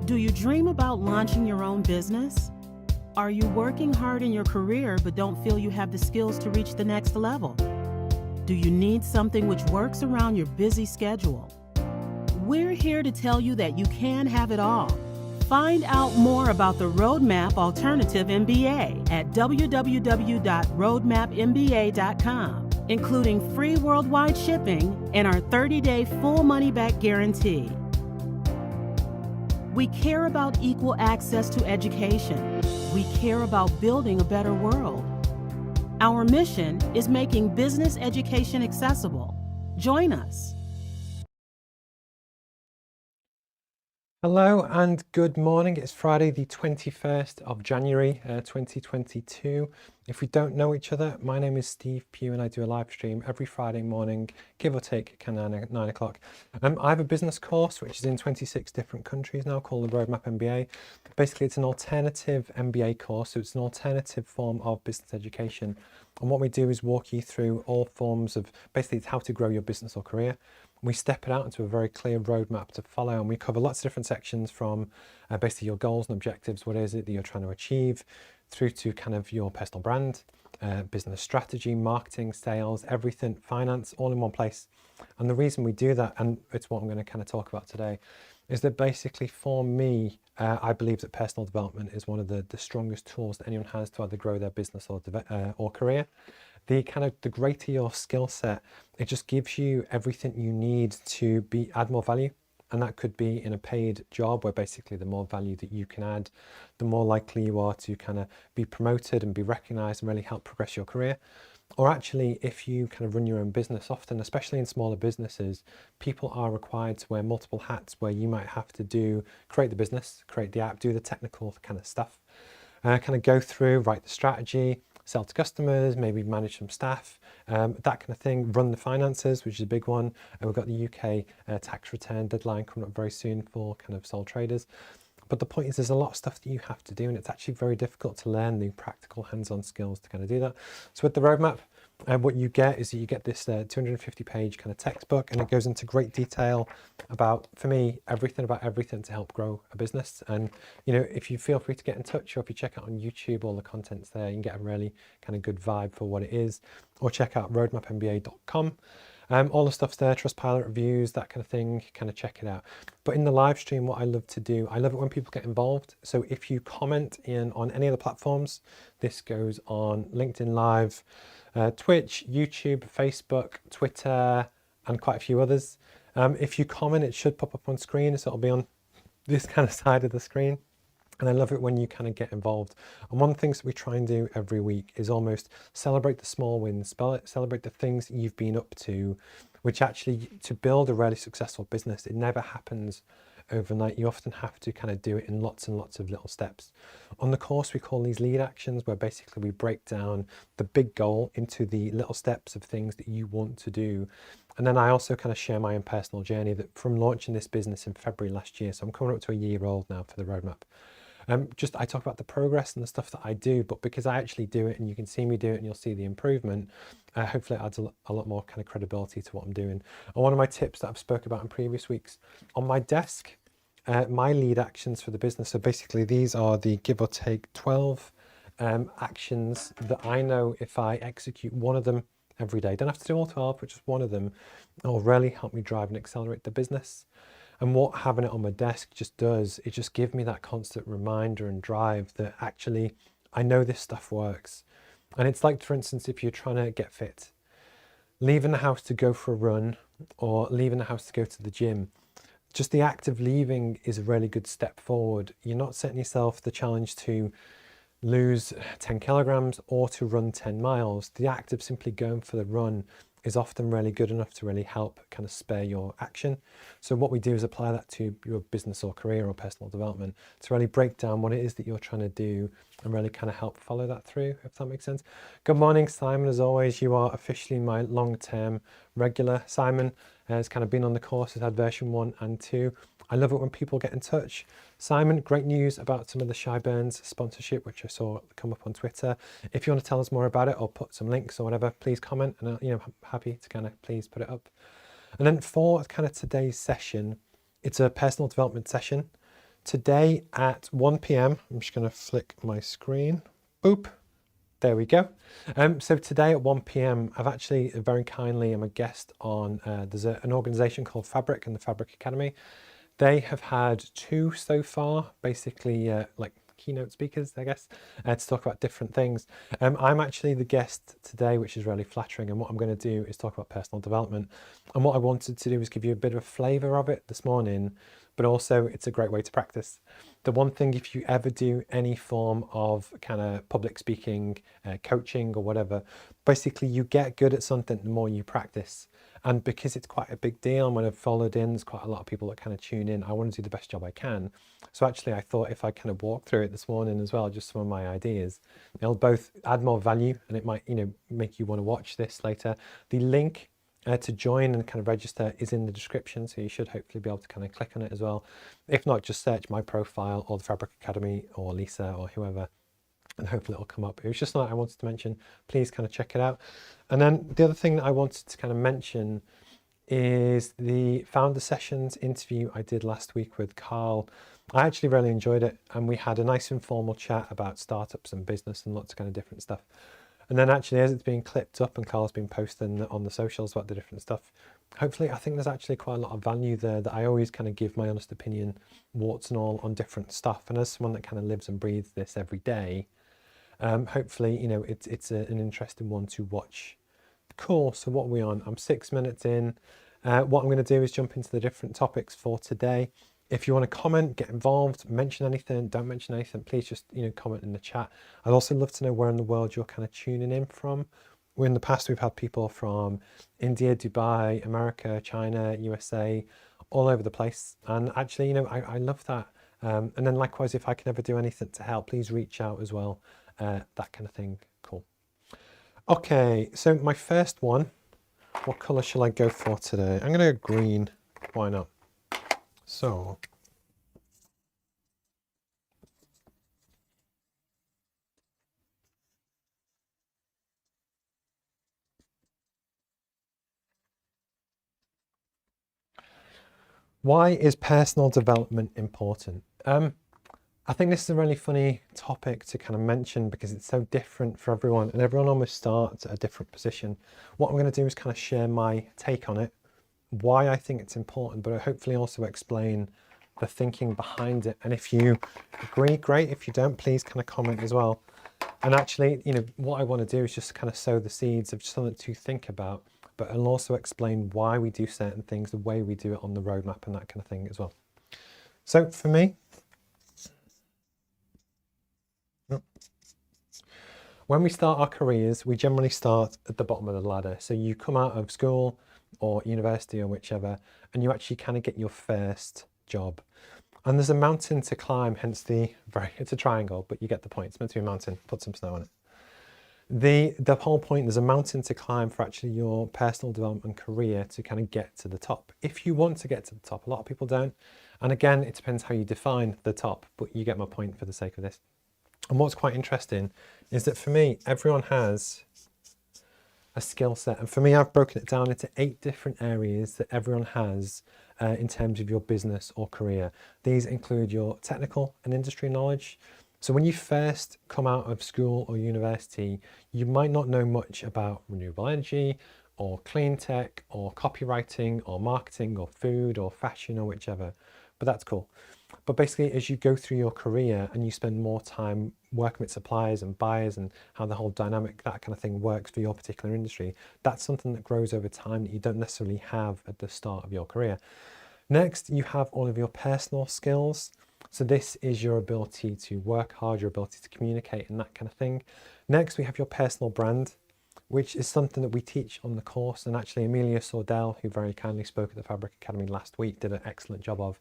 Do you dream about launching your own business? Are you working hard in your career but don't feel you have the skills to reach the next level? Do you need something which works around your busy schedule? We're here to tell you that you can have it all. Find out more about the Roadmap Alternative MBA at www.roadmapmba.com, including free worldwide shipping and our 30-day full money-back guarantee. We care about equal access to education. We care about building a better world. Our mission is making business education accessible. Join us. Hello and good morning. It's Friday the 21st of January 2022. If we don't know each other, my name is Steve Pugh and I do a live stream every Friday morning, give or take kind of 9 o'clock. I have a business course which is in 26 different countries now called the Roadmap MBA. Basically it's an alternative MBA course, so it's an alternative form of business education. And what we do is walk you through all forms of, basically it's how to grow your business or career. We step it out into a very clear roadmap to follow, and we cover lots of different sections from basically your goals and objectives, what is it that you're trying to achieve, through to kind of your personal brand, business strategy, marketing, sales, everything, finance, all in one place. And the reason we do that, and it's what I'm going to kind of talk about today, is that basically for me, I believe that personal development is one of the strongest tools that anyone has to either grow their business or career. The greater your skill set, it just gives you everything you need to add more value. And that could be in a paid job where basically the more value that you can add, the more likely you are to kind of be promoted and be recognized and really help progress your career. Or actually, if you kind of run your own business, often, especially in smaller businesses, people are required to wear multiple hats where you might have to create the business, create the app, do the technical kind of stuff, kind of go through, write the strategy, sell to customers, maybe manage some staff, that kind of thing, run the finances, which is a big one. And we've got the UK tax return deadline coming up very soon for kind of sole traders. But the point is there's a lot of stuff that you have to do, and it's actually very difficult to learn the practical hands-on skills to kind of do that. So with the roadmap, what you get is that you get this 250-page kind of textbook, and it goes into great detail about, for me, everything to help grow a business. And you know, if you feel free to get in touch, or if you check out on YouTube, all the content's there, you can get a really kind of good vibe for what it is, or check out roadmapmba.com. All the stuff's there, Trustpilot reviews, that kind of thing, kind of check it out. But in the live stream, what I love to do, I love it when people get involved. So if you comment on any of the platforms, this goes on LinkedIn Live, Twitch, YouTube, Facebook, Twitter, and quite a few others. If you comment, it should pop up on screen, so it'll be on this kind of side of the screen. And I love it when you kind of get involved. And one of the things that we try and do every week is almost celebrate the small wins, celebrate the things that you've been up to, which actually, to build a really successful business, it never happens overnight. You often have to kind of do it in lots and lots of little steps. On the course, we call these lead actions, where basically we break down the big goal into the little steps of things that you want to do. And then I also kind of share my own personal journey that from launching this business in February last year. So I'm coming up to a year old now for the roadmap. I talk about the progress and the stuff that I do, but because I actually do it and you can see me do it and you'll see the improvement, hopefully it adds a lot more kind of credibility to what I'm doing. And one of my tips that I've spoke about in previous weeks, on my desk, my lead actions for the business. So basically these are the give or take 12 actions that I know if I execute one of them every day, don't have to do all 12, but just one of them, it'll really help me drive and accelerate the business. And what having it on my desk just does, it just gives me that constant reminder and drive that actually I know this stuff works. And it's like, for instance, if you're trying to get fit, leaving the house to go for a run or leaving the house to go to the gym, just the act of leaving is a really good step forward. You're not setting yourself the challenge to lose 10 kilograms or to run 10 miles. The act of simply going for the run is often really good enough to really help kind of spare your action. So what we do is apply that to your business or career or personal development to really break down what it is that you're trying to do and really kind of help follow that through, if that makes sense. Good morning, Simon. As always, you are officially my long-term regular. Simon has kind of been on the course, has had version 1 and 2. I love it when people get in touch. Simon, great news about some of the Shy Burns sponsorship, which I saw come up on Twitter. If you want to tell us more about it or put some links or whatever, please comment, and I'm happy to kind of please put it up. And then for kind of today's session, it's a personal development session today at 1 p.m. I'm just going to flick my screen. Boop. There we go. So today at 1 p.m. I've actually very kindly am a guest on, there's an organization called Fabric and the Fabric Academy. They have had 2 so far, basically like keynote speakers, I guess, to talk about different things. I'm actually the guest today, which is really flattering. And what I'm going to do is talk about personal development. And what I wanted to do is give you a bit of a flavor of it this morning, but also it's a great way to practice. The one thing, if you ever do any form of kind of public speaking, coaching or whatever, basically you get good at something the more you practice. And because it's quite a big deal, and when I've followed in, there's quite a lot of people that kind of tune in, I want to do the best job I can. So actually I thought if I kind of walk through it this morning as well, just some of my ideas, it'll both add more value and it might, make you want to watch this later. The link to join and kind of register is in the description, so you should hopefully be able to kind of click on it as well. If not, just search my profile or the Fabric Academy or Lisa or whoever, and hopefully it'll come up. It was just something I wanted to mention. Please kind of check it out. And then the other thing that I wanted to kind of mention is the founder sessions interview I did last week with Carl. I actually really enjoyed it, and we had a nice informal chat about startups and business and lots of kind of different stuff. And then actually, as it's being clipped up and Carl's been posting on the socials about the different stuff, hopefully I think there's actually quite a lot of value there that I always kind of give my honest opinion, warts and all, on different stuff. And as someone that kind of lives and breathes this every day, hopefully, it's an interesting one to watch. Cool, so what are we on? I'm 6 minutes in. What I'm going to do is jump into the different topics for today. If you want to comment, get involved, mention anything, don't mention anything, please just comment in the chat. I'd also love to know where in the world you're kind of tuning in from. In the past, we've had people from India, Dubai, America, China, USA, all over the place. And actually, I love that. And then likewise, if I can ever do anything to help, please reach out as well. That kind of thing. Cool. Okay, so my first one, what color shall I go for today? I'm going to go green. Why not? So, why is personal development important? I think this is a really funny topic to kind of mention because it's so different for everyone and everyone almost starts at a different position. What I'm going to do is kind of share my take on it, why I think it's important, but hopefully also explain the thinking behind it. And if you agree, great. If you don't, please kind of comment as well. And actually, what I want to do is just kind of sow the seeds of something to think about, but I'll also explain why we do certain things, the way we do it on the roadmap and that kind of thing as well. So for me, when we start our careers, we generally start at the bottom of the ladder. So you come out of school or university or whichever, and you actually kind of get your first job. And there's a mountain to climb, hence it's a triangle, but you get the point. It's meant to be a mountain, put some snow on it. The whole point, there's a mountain to climb for actually your personal development career to kind of get to the top. If you want to get to the top, a lot of people don't. And again, it depends how you define the top, but you get my point for the sake of this. And what's quite interesting is that for me, everyone has a skill set. And for me, I've broken it down into 8 different areas that everyone has in terms of your business or career. These include your technical and industry knowledge. So when you first come out of school or university, you might not know much about renewable energy or clean tech or copywriting or marketing or food or fashion or whichever, but that's cool. But basically, as you go through your career and you spend more time working with suppliers and buyers and how the whole dynamic, that kind of thing works for your particular industry, that's something that grows over time that you don't necessarily have at the start of your career. Next, you have all of your personal skills. So this is your ability to work hard, your ability to communicate and that kind of thing. Next, we have your personal brand, which is something that we teach on the course. And actually, Amelia Sordell, who very kindly spoke at the Fabric Academy last week, did an excellent job of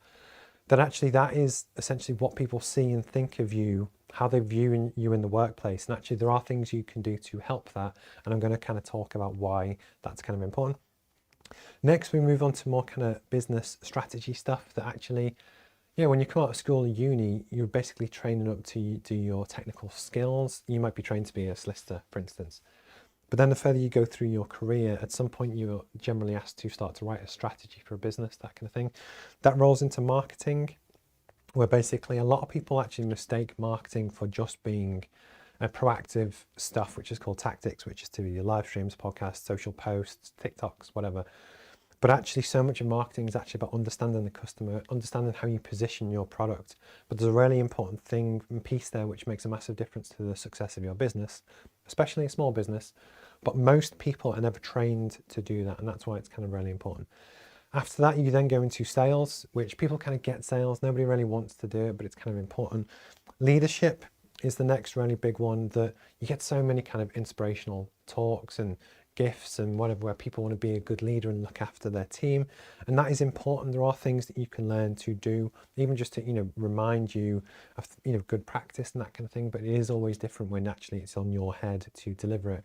that. Actually, that is essentially what people see and think of you, how they view you in the workplace. And actually, there are things you can do to help that. And I'm going to kind of talk about why that's kind of important. Next, we move on to more kind of business strategy stuff that actually, when you come out of school or uni, you're basically training up to do your technical skills. You might be trained to be a solicitor, for instance. But then the further you go through your career, at some point you're generally asked to start to write a strategy for a business, that kind of thing. That rolls into marketing. where basically a lot of people actually mistake marketing for just being a proactive stuff, which is called tactics, which is to your live streams, podcasts, social posts, TikToks, whatever. But actually, so much of marketing is actually about understanding the customer, understanding how you position your product. But there's a really important thing and piece there which makes a massive difference to the success of your business, especially a small business. But most people are never trained to do that, and that's why it's kind of really important. After that, you then go into sales, which people kind of get sales. Nobody really wants to do it, but it's kind of important. Leadership is the next really big one, that you get so many kind of inspirational talks and gifts and whatever, where people want to be a good leader and look after their team, and that is important. There are things that you can learn to do, even just to remind you of good practice and that kind of thing, but it is always different when actually it's on your head to deliver it.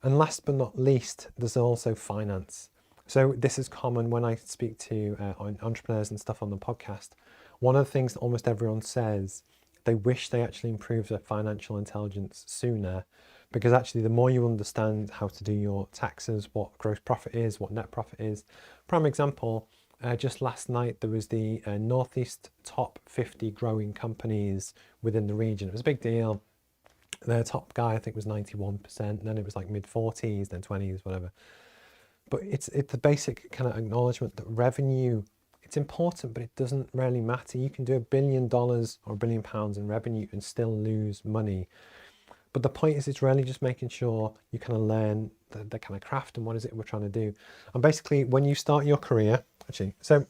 And last but not least, there's also finance. So this is common when I speak to entrepreneurs and stuff on the podcast. One of the things that almost everyone says, they wish they actually improved their financial intelligence sooner, because actually the more you understand how to do your taxes, what gross profit is, what net profit is. Prime example, just last night there was the Northeast top 50 growing companies within the region. It was a big deal. Their top guy I think was 91%, then it was like mid 40s, then 20s, whatever. But it's the basic kind of acknowledgement that revenue, it's important, but it doesn't really matter. You can do $1 billion or £1 billion in revenue and still lose money. But the point is, it's really just making sure you kind of learn the kind of craft and what is it we're trying to do. And basically, when you start your career, so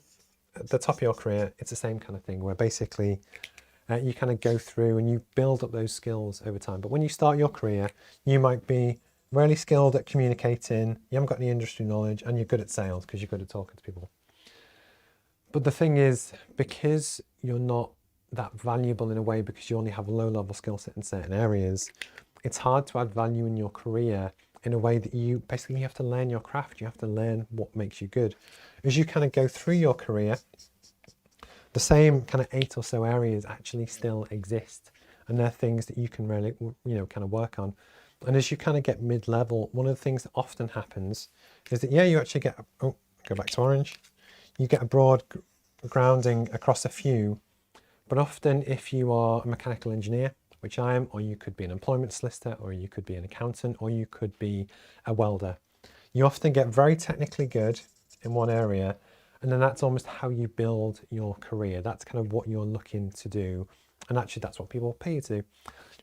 at the top of your career, it's the same kind of thing, where basically you kind of go through and you build up those skills over time. But when you start your career, you might be really skilled at communicating, you haven't got any industry knowledge, and you're good at sales because you're good at talking to people. But the thing is, because you're not that valuable in a way, because you only have a low level skill set in certain areas, it's hard to add value in your career in a way that you basically have to learn your craft. You have to learn what makes you good. As you kind of go through your career, the same kind of 8 or so areas actually still exist, and they're things that you can really kind of work on. And as you kind of get mid-level, one of the things that often happens is that you actually get go back to orange, you get a broad grounding across a few. But often if you are a mechanical engineer, which I am, or you could be an employment solicitor, or you could be an accountant, or you could be a welder, you often get very technically good in one area, and then that's almost how you build your career. That's kind of what you're looking to do, and actually that's what people pay you to do.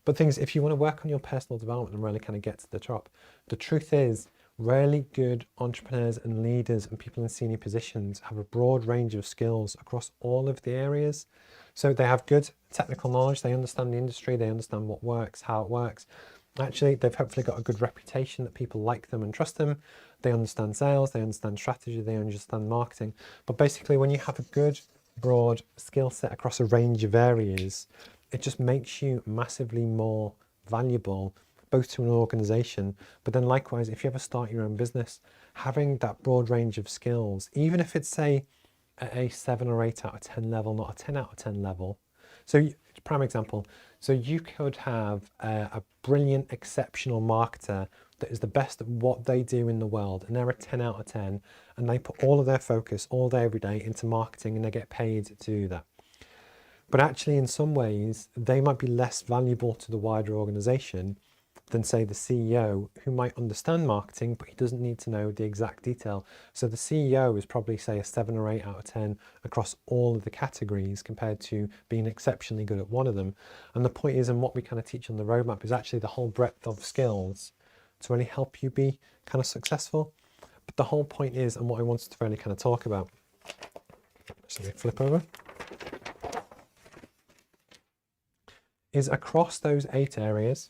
But if you want to work on your personal development and really kind of get to the top, the truth is, really good entrepreneurs and leaders and people in senior positions have a broad range of skills across all of the areas. So they have good technical knowledge, they understand the industry, they understand what works, how it works. Actually, they've hopefully got a good reputation that people like them and trust them. They understand sales, they understand strategy, they understand marketing. But basically, when you have a good, broad skill set across a range of areas, it just makes you massively more valuable, both to an organization, but then likewise, if you ever start your own business, having that broad range of skills, even if it's say a 7 or 8 out of 10 level, not a 10 out of 10 level. So prime example, so you could have a brilliant, exceptional marketer that is the best at what they do in the world, and they're a 10 out of 10, and they put all of their focus all day, every day into marketing, and they get paid to do that. But actually, in some ways, they might be less valuable to the wider organization than, say, the CEO, who might understand marketing, but he doesn't need to know the exact detail. So the CEO is probably, say, a 7 or 8 out of 10 across all of the categories, compared to being exceptionally good at one of them. And the point is, and what we kind of teach on the roadmap, is actually the whole breadth of skills to really help you be kind of successful. But the whole point is, and what I wanted to really kind of talk about, so we flip over, is across those 8 areas,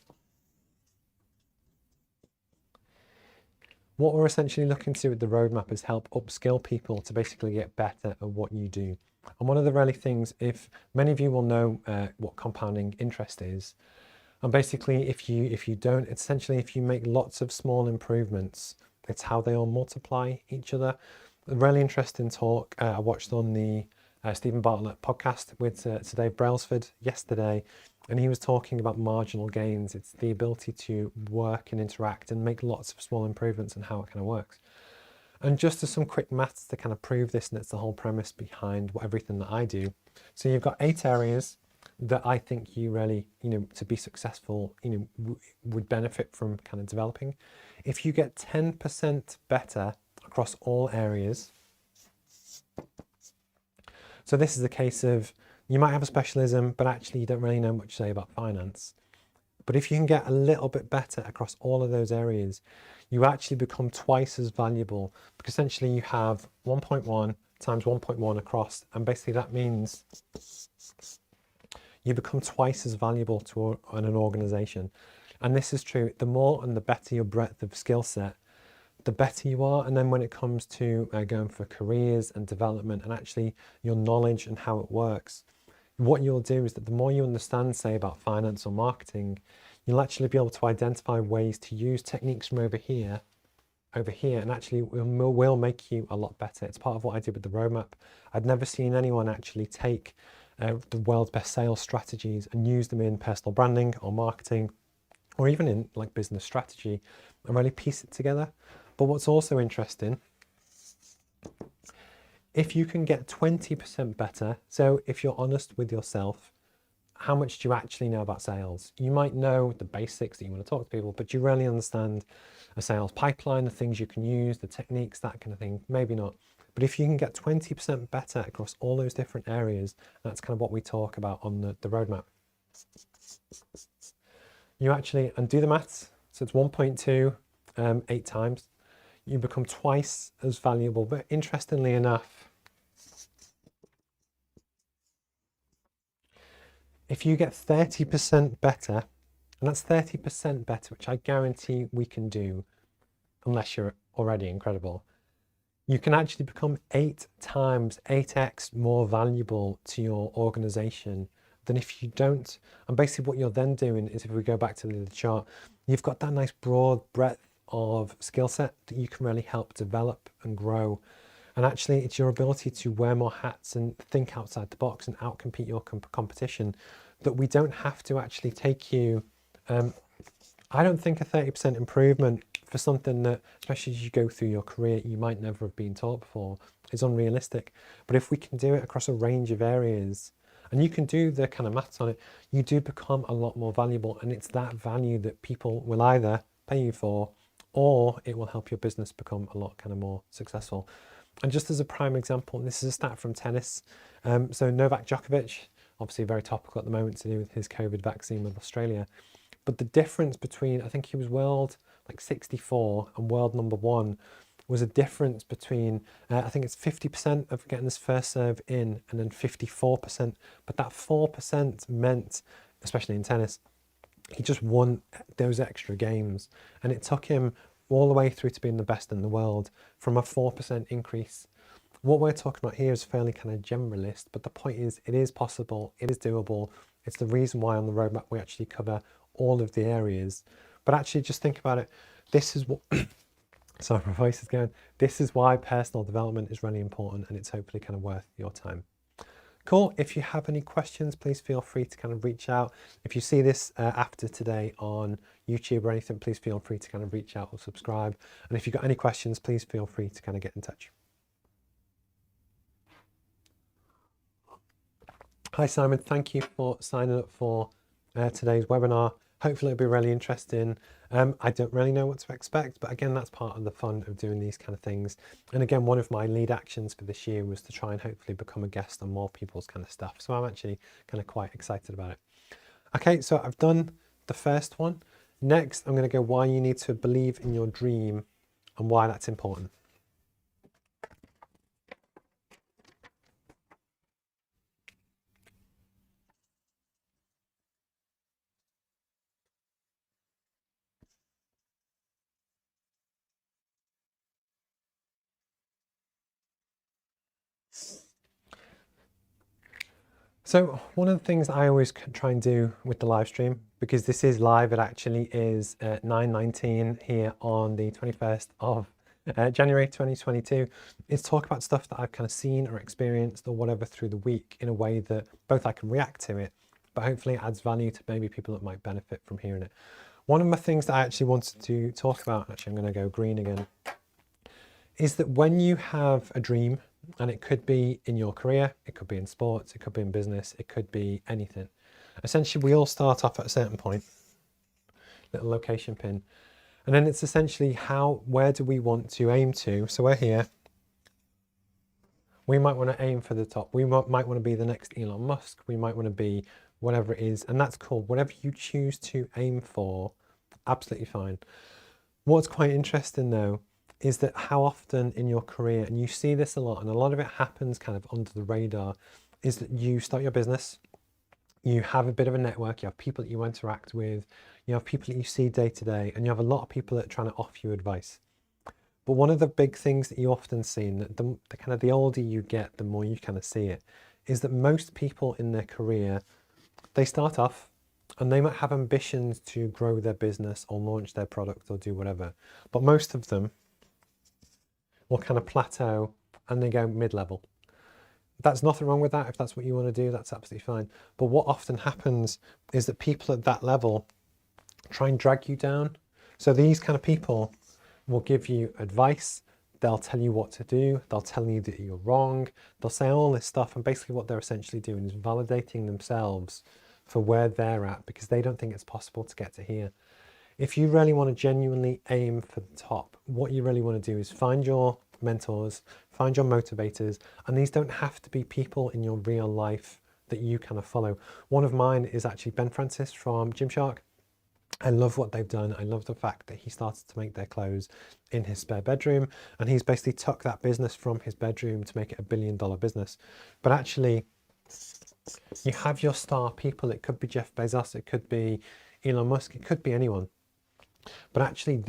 what we're essentially looking to do with the roadmap is help upskill people to basically get better at what you do. And one of the really things, if many of you will know what compounding interest is, and basically if you don't, essentially if you make lots of small improvements, it's how they all multiply each other. A really interesting talk I watched on the Stephen Bartlett podcast with Sir Dave Brailsford yesterday, and he was talking about marginal gains. It's the ability to work and interact and make lots of small improvements and how it kind of works. And just as some quick maths to kind of prove this, and it's the whole premise behind everything that I do. So you've got 8 areas that I think you really, to be successful, would benefit from kind of developing. If you get 10% better across all areas, so this is a case of you might have a specialism, but actually you don't really know much to say about finance. But if you can get a little bit better across all of those areas, you actually become twice as valuable, because essentially you have 1.1 times 1.1 across, and basically that means you become twice as valuable to an organization. And this is true, the more and the better your breadth of skill set, the better you are. And then when it comes to going for careers and development and actually your knowledge and how it works, what you'll do is that the more you understand, say, about finance or marketing, you'll actually be able to identify ways to use techniques from over here, and actually will make you a lot better. It's part of what I did with the roadmap. I'd never seen anyone actually take the world's best sales strategies and use them in personal branding or marketing, or even in like business strategy, and really piece it together. But what's also interesting, if you can get 20% better, so if you're honest with yourself, how much do you actually know about sales? You might know the basics that you want to talk to people, but do you really understand a sales pipeline, the things you can use, the techniques, that kind of thing? Maybe not. But if you can get 20% better across all those different areas, that's kind of what we talk about on the roadmap. You actually, and do the maths, so it's 1.2, 8 times. You become twice as valuable. But interestingly enough, if you get 30% better, and that's 30% better, which I guarantee we can do, unless you're already incredible, you can actually become 8 times, 8x more valuable to your organization than if you don't. And basically what you're then doing is, if we go back to the chart, you've got that nice broad breadth of skill set that you can really help develop and grow. And actually it's your ability to wear more hats and think outside the box and outcompete your competition, that we don't have to actually take you. I don't think a 30% improvement for something that, especially as you go through your career, you might never have been taught before, is unrealistic. But if we can do it across a range of areas, and you can do the kind of maths on it, you do become a lot more valuable. And it's that value that people will either pay you for, or it will help your business become a lot kind of more successful. And just as a prime example, this is a stat from tennis. So Novak Djokovic, obviously very topical at the moment to do with his COVID vaccine with Australia. But the difference between, I think he was world like 64 and world number 1, was a difference between, I think it's 50% of getting his first serve in, and then 54%. But that 4% meant, especially in tennis, he just won those extra games. And it took him all the way through to being the best in the world from a 4% increase. What we're talking about here is fairly kind of generalist, but the point is, it is possible, it is doable. It's the reason why on the roadmap we actually cover all of the areas. But actually just think about it. This is what, sorry, my voice is going. This is why personal development is really important, and it's hopefully kind of worth your time. Cool. If you have any questions, please feel free to kind of reach out. If you see this after today on YouTube or anything, please feel free to kind of reach out or subscribe. And if you've got any questions, please feel free to kind of get in touch. Hi Simon, thank you for signing up for today's webinar. Hopefully it'll be really interesting. I don't really know what to expect, but again, that's part of the fun of doing these kind of things. And again, one of my lead actions for this year was to try and hopefully become a guest on more people's kind of stuff. So I'm actually kind of quite excited about it. Okay, so I've done the first one. Next, I'm going to go why you need to believe in your dream and why that's important. So one of the things I always try and do with the live stream, because this is live, it actually is 9:19 here on the 21st of January 2022, is talk about stuff that I've kind of seen or experienced or whatever through the week in a way that both I can react to it, but hopefully it adds value to maybe people that might benefit from hearing it. One of my things that I actually wanted to talk about, actually I'm going to go green again, is that when you have a dream, and it could be in your career, it could be in sports, it could be in business, it could be anything. Essentially, we all start off at a certain point, little location pin, and then it's essentially where do we want to aim to? So we're here. We might want to aim for the top. We might want to be the next Elon Musk. We might want to be whatever it is, and that's cool. Whatever you choose to aim for, absolutely fine. What's quite interesting though, is that how often in your career, and you see this a lot, and a lot of it happens kind of under the radar, is that you start your business, you have a bit of a network, you have people that you interact with, you have people that you see day to day, and you have a lot of people that are trying to offer you advice. But one of the big things that you often see, and the kind of the older you get, the more you kind of see it, is that most people in their career, they start off and they might have ambitions to grow their business or launch their product or do whatever. But most of them will kind of plateau and they go mid-level. That's nothing wrong with that. If that's what you want to do, that's absolutely fine. But what often happens is that people at that level try and drag you down. So these kind of people will give you advice. They'll tell you what to do. They'll tell you that you're wrong. They'll say all this stuff. And basically what they're essentially doing is validating themselves for where they're at because they don't think it's possible to get to here. If you really want to genuinely aim for the top, what you really want to do is find your mentors, find your motivators, and these don't have to be people in your real life that you kind of follow. One of mine is actually Ben Francis from Gymshark. I love what they've done. I love the fact that he started to make their clothes in his spare bedroom, and he's basically took that business from his bedroom to make it $1 billion business. But actually, you have your star people. It could be Jeff Bezos, it could be Elon Musk, it could be anyone. But actually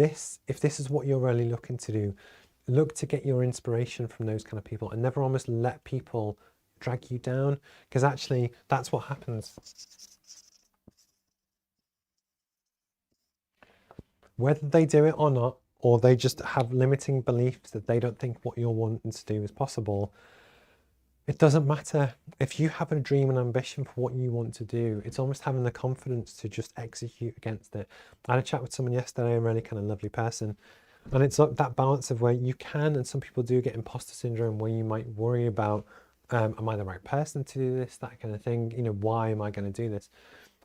if this is what you're really looking to do, look to get your inspiration from those kind of people and never almost let people drag you down, because actually that's what happens. Whether they do it or not, or they just have limiting beliefs that they don't think what you're wanting to do is possible, it doesn't matter. If you have a dream and ambition for what you want to do, it's almost having the confidence to just execute against it. I had a chat with someone yesterday, a really kind of lovely person, and it's like that balance of where you can, and some people do get imposter syndrome where you might worry about, am I the right person to do this, that kind of thing, you know, why am I going to do this?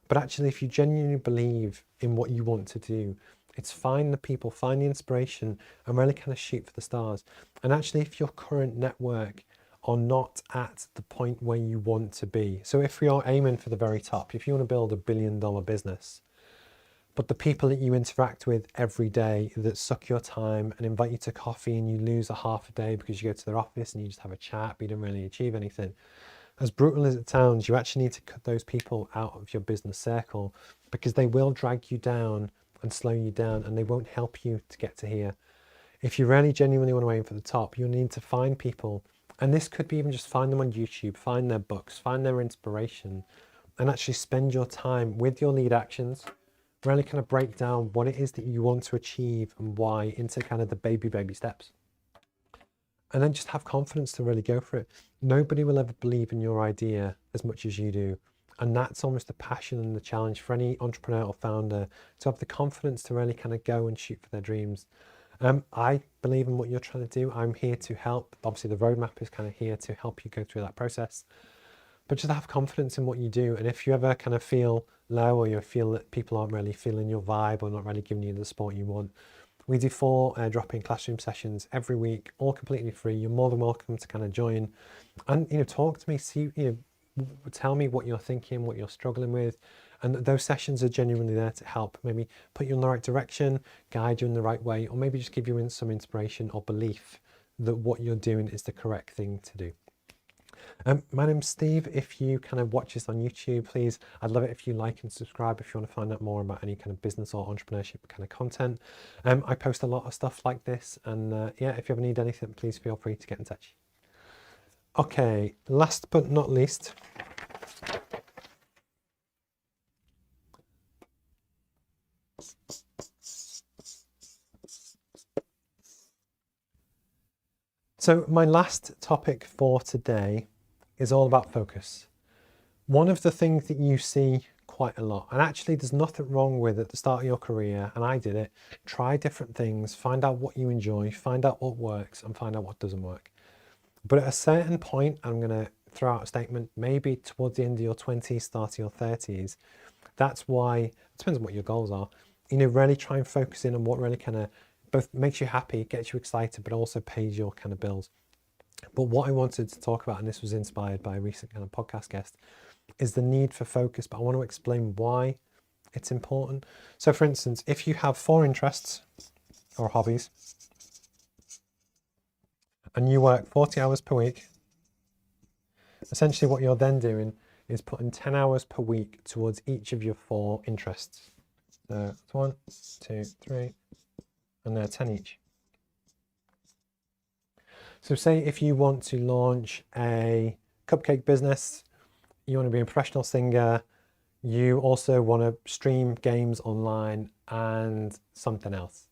But actually, if you genuinely believe in what you want to do, it's find the people, find the inspiration, and really kind of shoot for the stars. And actually, if your current network are not at the point where you want to be. So if we are aiming for the very top, if you want to build $1 billion business, but the people that you interact with every day that suck your time and invite you to coffee and you lose a half a day because you go to their office and you just have a chat, but you don't really achieve anything. As brutal as it sounds, you actually need to cut those people out of your business circle because they will drag you down and slow you down and they won't help you to get to here. If you really genuinely want to aim for the top, you'll need to find people. And this could be even just find them on YouTube, find their books, find their inspiration, and actually spend your time with your lead actions, really kind of break down what it is that you want to achieve and why into kind of the baby steps. And then just have confidence to really go for it. Nobody will ever believe in your idea as much as you do. And that's almost the passion and the challenge for any entrepreneur or founder, to have the confidence to really kind of go and shoot for their dreams. I believe in what you're trying to do. I'm here to help. Obviously, the roadmap is kind of here to help you go through that process. But just have confidence in what you do. And if you ever kind of feel low or you feel that people aren't really feeling your vibe or not really giving you the support you want, we do 4 drop-in classroom sessions every week, all completely free. You're more than welcome to kind of join and, you know, talk to me, see, you know, tell me what you're thinking, what you're struggling with. And those sessions are genuinely there to help maybe put you in the right direction, guide you in the right way, or maybe just give you some inspiration or belief that what you're doing is the correct thing to do. My name's Steve. If you kind of watch this on YouTube, please, I'd love it if you like and subscribe if you want to find out more about any kind of business or entrepreneurship kind of content. I post a lot of stuff like this, and yeah, if you ever need anything, please feel free to get in touch. Okay, last but not least, so my last topic for today is all about focus. One of the things that you see quite a lot. And actually, there's nothing wrong with at the start of your career, and I did it, try different things, find out what you enjoy, find out what works, and find out what doesn't work. But at a certain point, I'm going to throw out a statement, maybe towards the end of your 20s, start of your 30s. That's why, it depends on what your goals are, really try and focus in on what really kind of both makes you happy, gets you excited, but also pays your kind of bills. But what I wanted to talk about, and this was inspired by a recent kind of podcast guest, is the need for focus. But I want to explain why it's important. So for instance, if you have 4 interests or hobbies and you work 40 hours per week, essentially what you're then doing is putting 10 hours per week towards each of your 4 interests. So it's 1, 2, 3, and they're 10 each. So say if you want to launch a cupcake business, you want to be a professional singer, you also want to stream games online and something else.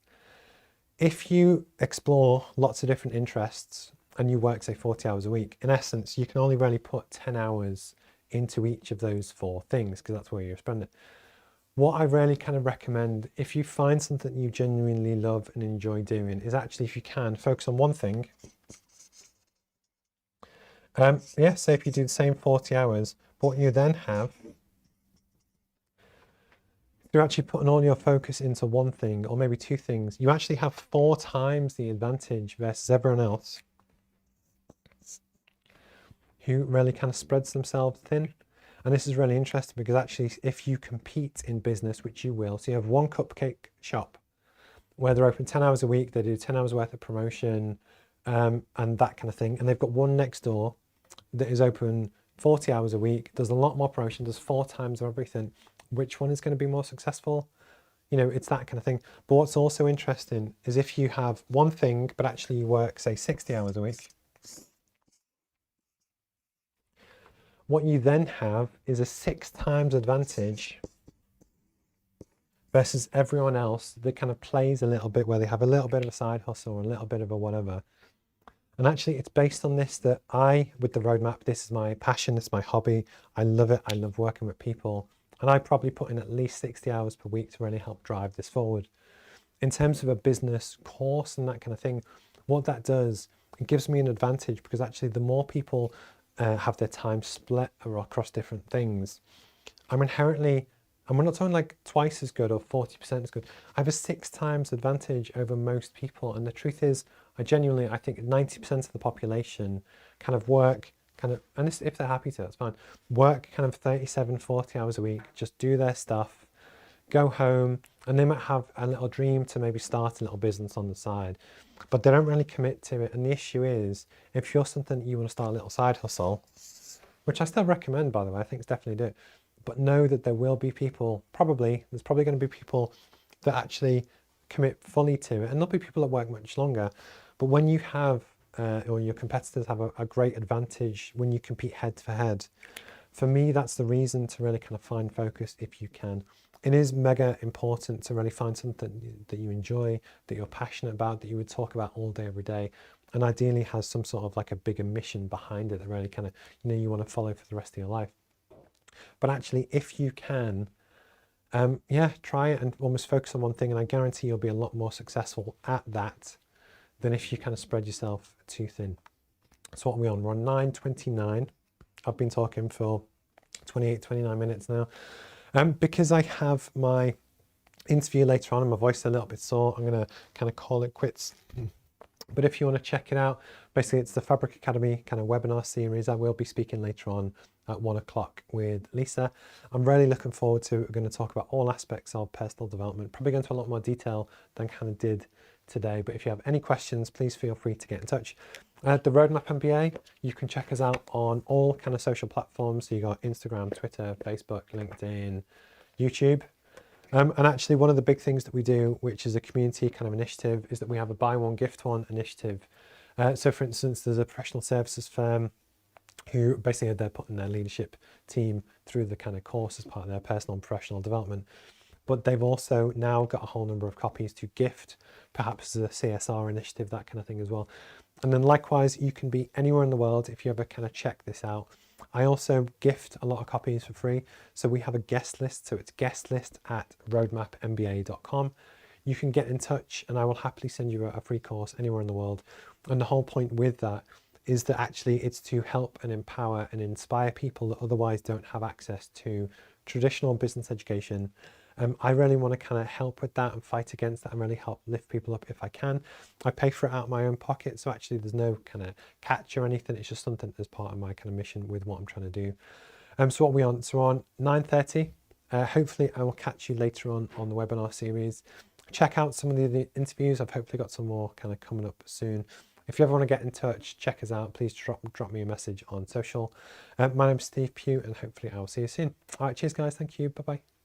If you explore lots of different interests and you work, say, 40 hours a week, in essence, you can only really put 10 hours into each of those 4 things because that's where you're spending it. What I really kind of recommend, if you find something you genuinely love and enjoy doing, is actually, if you can, focus on one thing. Say if you do the same 40 hours, but what you then have, you're actually putting all your focus into one thing or maybe 2 things, you actually have 4 times the advantage versus everyone else who really kind of spreads themselves thin. And this is really interesting because actually if you compete in business, which you will, so you have one cupcake shop where they're open 10 hours a week, they do 10 hours worth of promotion and that kind of thing. And they've got one next door that is open 40 hours a week, does a lot more promotion, does 4 times everything. Which one is going to be more successful? It's that kind of thing. But what's also interesting is if you have one thing, but actually you work, say, 60 hours a week, what you then have is a 6 times advantage versus everyone else that kind of plays a little bit, where they have a little bit of a side hustle or a little bit of a whatever. And actually it's based on this that with the roadmap, this is my passion, it's my hobby. I love it. I love working with people. And I probably put in at least 60 hours per week to really help drive this forward. In terms of a business course and that kind of thing, what that does, it gives me an advantage because actually the more people have their time split across different things, I'm inherently, and we're not talking like twice as good or 40% as good, I have a 6 times advantage over most people. And the truth is, I think 90% of the population kind of work and if they're happy to, that's fine, work kind of 37, 40 hours a week, just do their stuff, go home, and they might have a little dream to maybe start a little business on the side, but they don't really commit to it. And the issue is, if you're something that you want to start a little side hustle, which I still recommend, by the way, I think it's definitely do it, but know that there will be people, there's probably going to be people that actually commit fully to it, and there'll be people that work much longer. But when you have, or your competitors have a great advantage when you compete head to head, for me, that's the reason to really kind of find focus if you can. It is mega important to really find something that you enjoy, that you're passionate about, that you would talk about all day, every day, and ideally has some sort of like a bigger mission behind it that really kind of, you want to follow for the rest of your life. But actually, if you can, try it and almost focus on one thing, and I guarantee you'll be a lot more successful at that than if you kind of spread yourself too thin. So what are we on? We're on 9:29. I've been talking for 28, 29 minutes now. Because I have my interview later on and my voice is a little bit sore, I'm going to kind of call it quits. But if you want to check it out, basically it's the Fabric Academy kind of webinar series. I will be speaking later on at 1 o'clock with Lisa. I'm really looking forward to it. We're going to talk about all aspects of personal development, probably go into a lot more detail than kind of did today. But if you have any questions, please feel free to get in touch. The Roadmap MBA, you can check us out on all kind of social platforms. So you got Instagram, Twitter, Facebook, LinkedIn, YouTube. And actually one of the big things that we do, which is a community kind of initiative, is that we have a buy one, gift one initiative. So for instance, there's a professional services firm who basically they're putting their leadership team through the kind of course as part of their personal and professional development. But they've also now got a whole number of copies to gift, perhaps as a CSR initiative, that kind of thing as well. And then likewise, you can be anywhere in the world if you ever kind of check this out. I also gift a lot of copies for free. So we have a guest list. So it's guest list at roadmapmba.com. You can get in touch and I will happily send you a free course anywhere in the world. And the whole point with that is that actually it's to help and empower and inspire people that otherwise don't have access to traditional business education. I really want to kind of help with that and fight against that and really help lift people up if I can. I pay for it out of my own pocket, so actually there's no kind of catch or anything. It's just something that's part of my kind of mission with what I'm trying to do. So what are we on? So we're on 9:30. Hopefully I will catch you later on the webinar series. Check out some of the interviews. I've hopefully got some more kind of coming up soon. If you ever want to get in touch, check us out. Please drop me a message on social. My name's Steve Pugh, and hopefully I will see you soon. All right, cheers guys. Thank you. Bye-bye.